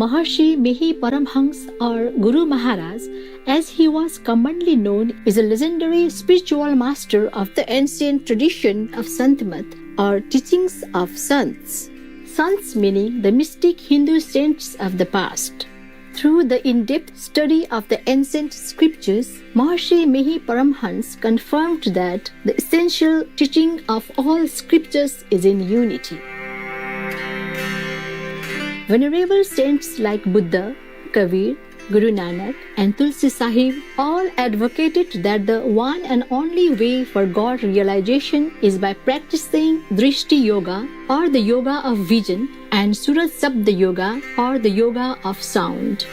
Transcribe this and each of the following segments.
Maharshi Mihi Paramhans or Guru Maharaj, as he was commonly known, is a legendary spiritual master of the ancient tradition of Santmat or teachings of Sants. Sants meaning the mystic Hindu saints of the past. Through the in-depth study of the ancient scriptures, Maharshi Mihi Paramhans confirmed that the essential teaching of all scriptures is in unity. Venerable saints like Buddha, Kabir, Guru Nanak and Tulsi Sahib all advocated that the one and only way for God realization is by practicing Drishti Yoga or the Yoga of Vision and Suraj Sabda Yoga or the Yoga of Sound.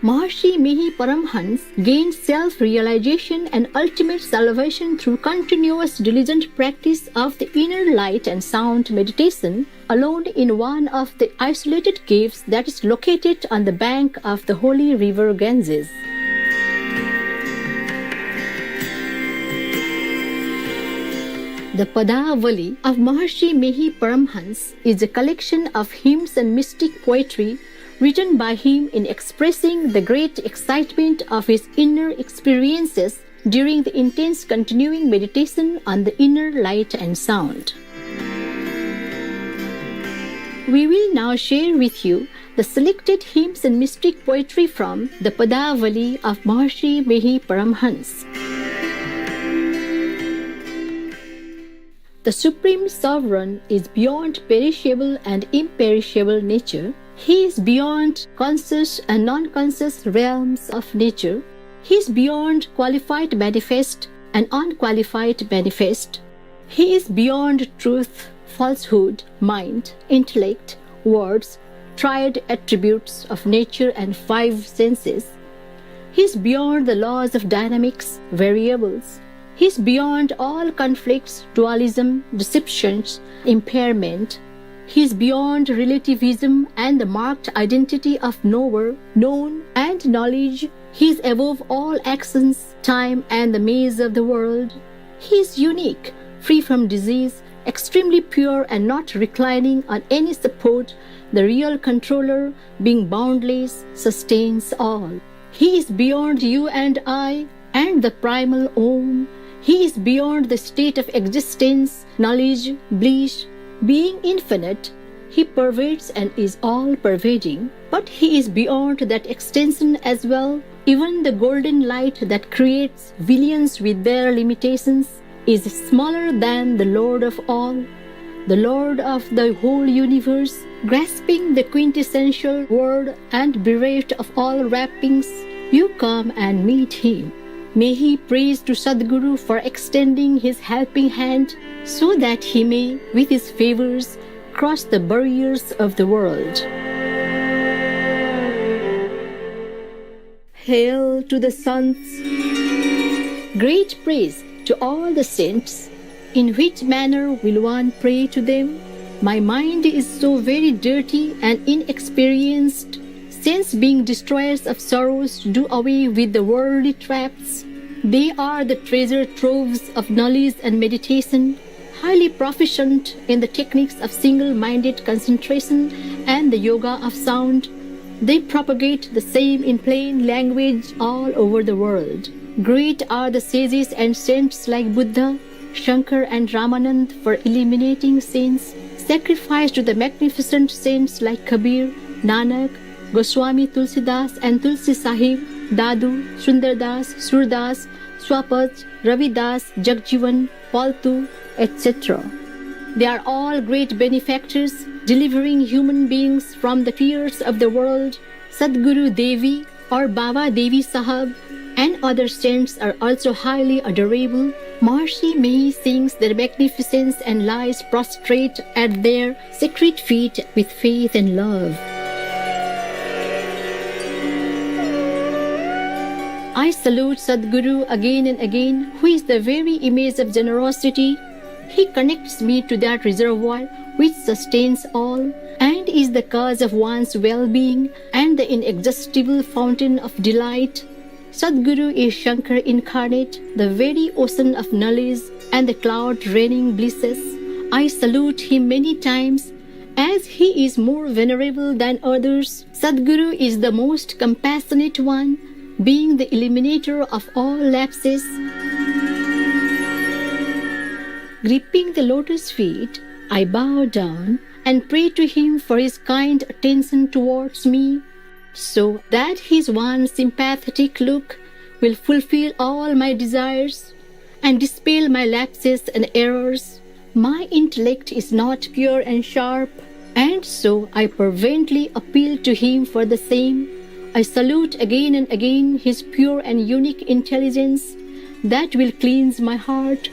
Maharshi Mihi Paramhans gained self-realization and ultimate salvation through continuous diligent practice of the inner light and sound meditation alone in one of the isolated caves that is located on the bank of the holy river Ganges. The Padavali of Maharshi Mihi Paramhans is a collection of hymns and mystic poetry written by him in expressing the great excitement of his inner experiences during the intense continuing meditation on the inner light and sound. We will now share with you the selected hymns and mystic poetry from the Padavali of Maharshi Mihi Paramhans. The Supreme Sovereign is beyond perishable and imperishable nature. He is beyond conscious and non-conscious realms of nature. He is beyond qualified manifest and unqualified manifest. He is beyond truth, falsehood, mind, intellect, words, triad attributes of nature and five senses. He is beyond the laws of dynamics, variables. He is beyond all conflicts, dualism, deceptions, impairment. He is beyond relativism and the marked identity of knower, known, and knowledge. He is above all actions, time, and the maze of the world. He is unique, free from disease, extremely pure and not reclining on any support. The real controller, being boundless, sustains all. He is beyond you and I, and the primal Om. He is beyond the state of existence, knowledge, bliss. Being infinite, he pervades and is all-pervading, but he is beyond that extension as well. Even the golden light that creates billions with their limitations is smaller than the Lord of all, the Lord of the whole universe, grasping the quintessential word and bereft of all wrappings. You come and meet him. May he praise to Sadguru for extending his helping hand so that he may, with his favors, cross the barriers of the world. Hail to the Sants! Great praise to all the saints. In which manner will one pray to them? My mind is so very dirty and inexperienced. Since being destroyers of sorrows do away with the worldly traps, they are the treasure troves of knowledge and meditation, highly proficient in the techniques of single-minded concentration and the yoga of sound. They propagate the same in plain language all over the world. Great are the sages and saints like Buddha, Shankar and Ramanand for eliminating sins. Sacrifice to the magnificent saints like Kabir, Nanak, Goswami Tulsidas and Tulsi Sahib, Dadu, Sundardas, Surdas, Swapaj, Ravidas, Jagjivan, Paltu, etc. They are all great benefactors, delivering human beings from the fears of the world. Sadguru Devi or Baba Devi Sahab and other saints are also highly adorable. Maharshi Mihi sings their magnificence and lies prostrate at their sacred feet with faith and love. I salute Sadguru again and again, who is the very image of generosity. He connects me to that reservoir which sustains all and is the cause of one's well-being and the inexhaustible fountain of delight. Sadguru is Shankar incarnate, the very ocean of knowledge and the cloud raining blisses. I salute him many times, as he is more venerable than others. Sadguru is the most compassionate one, being the eliminator of all lapses. Gripping the lotus feet, I bow down and pray to him for his kind attention towards me, so that his one sympathetic look will fulfill all my desires and dispel my lapses and errors. My intellect is not pure and sharp, and so I fervently appeal to him for the same. I salute again and again his pure and unique intelligence that will cleanse my heart.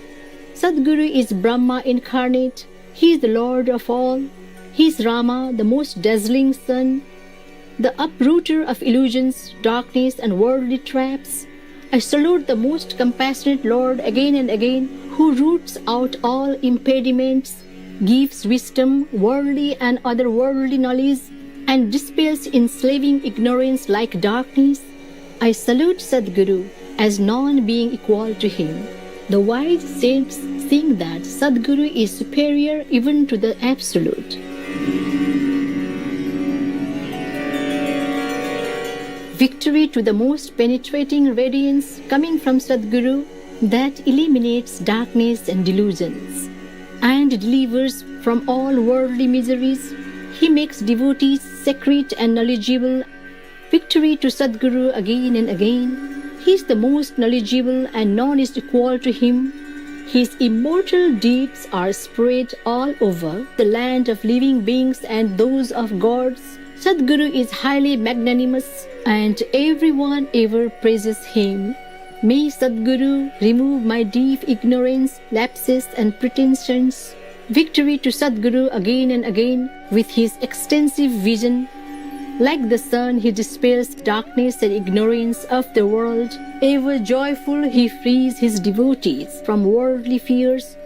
Sadguru is Brahma incarnate. He is the Lord of all. He is Rama, the most dazzling sun, the uprooter of illusions, darkness, and worldly traps. I salute the most compassionate Lord again and again, who roots out all impediments, gives wisdom, worldly and otherworldly knowledge, and dispels enslaving ignorance like darkness. I salute Sadguru as none being equal to him. The wise saints sing that Sadguru is superior even to the Absolute. Victory to the most penetrating radiance coming from Sadguru that eliminates darkness and delusions and delivers from all worldly miseries. He makes devotees sacred and knowledgeable. Victory to Sadguru again and again. He is the most knowledgeable and none is equal to him. His immortal deeds are spread all over the land of living beings and those of gods. Sadguru is highly magnanimous and everyone ever praises him. May Sadguru remove my deep ignorance, lapses and pretensions. Victory to Sadguru again and again with his extensive vision. Like the sun, he dispels darkness and ignorance of the world. Ever joyful, he frees his devotees from worldly fears.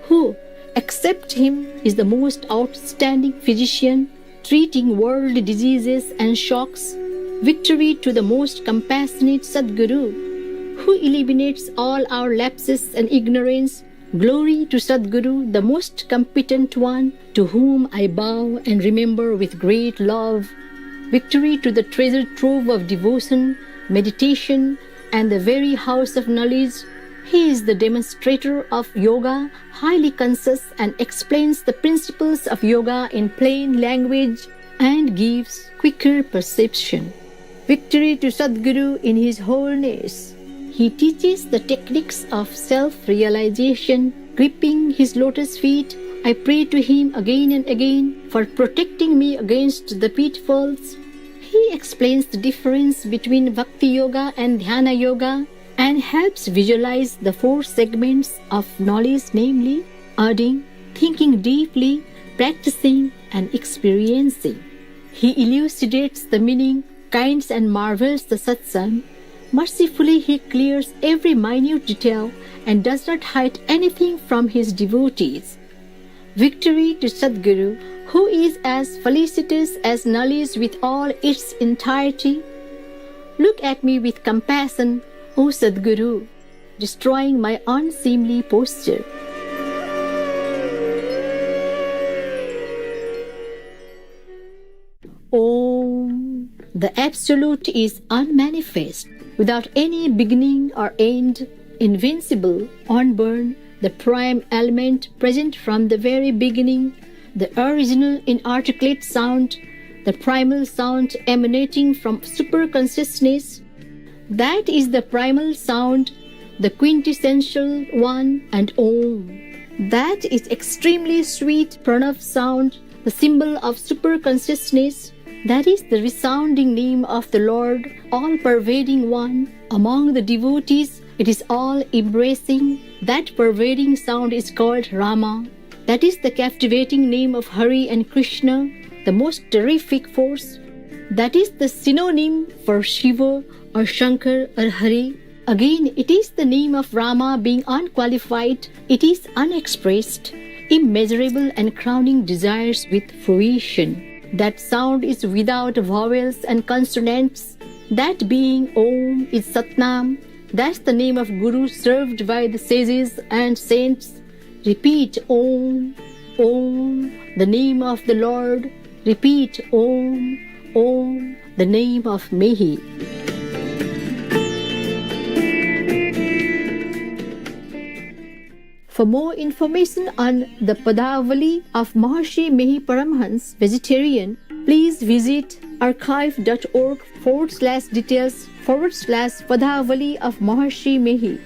Who, except him, is the most outstanding physician, treating worldly diseases and shocks. Victory to the most compassionate Sadguru, who eliminates all our lapses and ignorance. Glory to Sadguru, the most competent one, to whom I bow and remember with great love. Victory to the treasure trove of devotion, meditation, and the very house of knowledge. He is the demonstrator of yoga, highly conscious, and explains the principles of yoga in plain language and gives quicker perception. Victory to Sadguru in his wholeness. He teaches the techniques of self-realization. Gripping his lotus feet, I pray to him again and again for protecting me against the pitfalls. He explains the difference between Bhakti Yoga and Dhyana Yoga and helps visualize the four segments of knowledge, namely adding, thinking deeply, practicing, and experiencing. He elucidates the meaning, kinds and marvels the satsang. Mercifully, he clears every minute detail and does not hide anything from his devotees. Victory to Sadguru, who is as felicitous as knowledge with all its entirety. Look at me with compassion, O Sadguru, destroying my unseemly posture. Om. The Absolute is unmanifest, without any beginning or end, invincible, unborn, the prime element present from the very beginning, the original inarticulate sound, the primal sound emanating from superconsciousness. That is the primal sound, the quintessential one, and Om. That is extremely sweet Pranav sound, the symbol of superconsciousness. That is the resounding name of the Lord, all-pervading one. Among the devotees, it is all-embracing. That pervading sound is called Rama. That is the captivating name of Hari and Krishna, the most terrific force. That is the synonym for Shiva or Shankar or Hari. Again, it is the name of Rama being unqualified. It is unexpressed, immeasurable and crowning desires with fruition. That sound is without vowels and consonants. That being Om is Satnam. That's the name of Guru served by the sages and saints. Repeat Om. Om, the name of the Lord. Repeat Om, Om, the name of Mehi. For more information on the Padavali of Maharshi Mehi Paramhans, vegetarian, please visit archive.org/details/Padavali of Maharshi Mehi.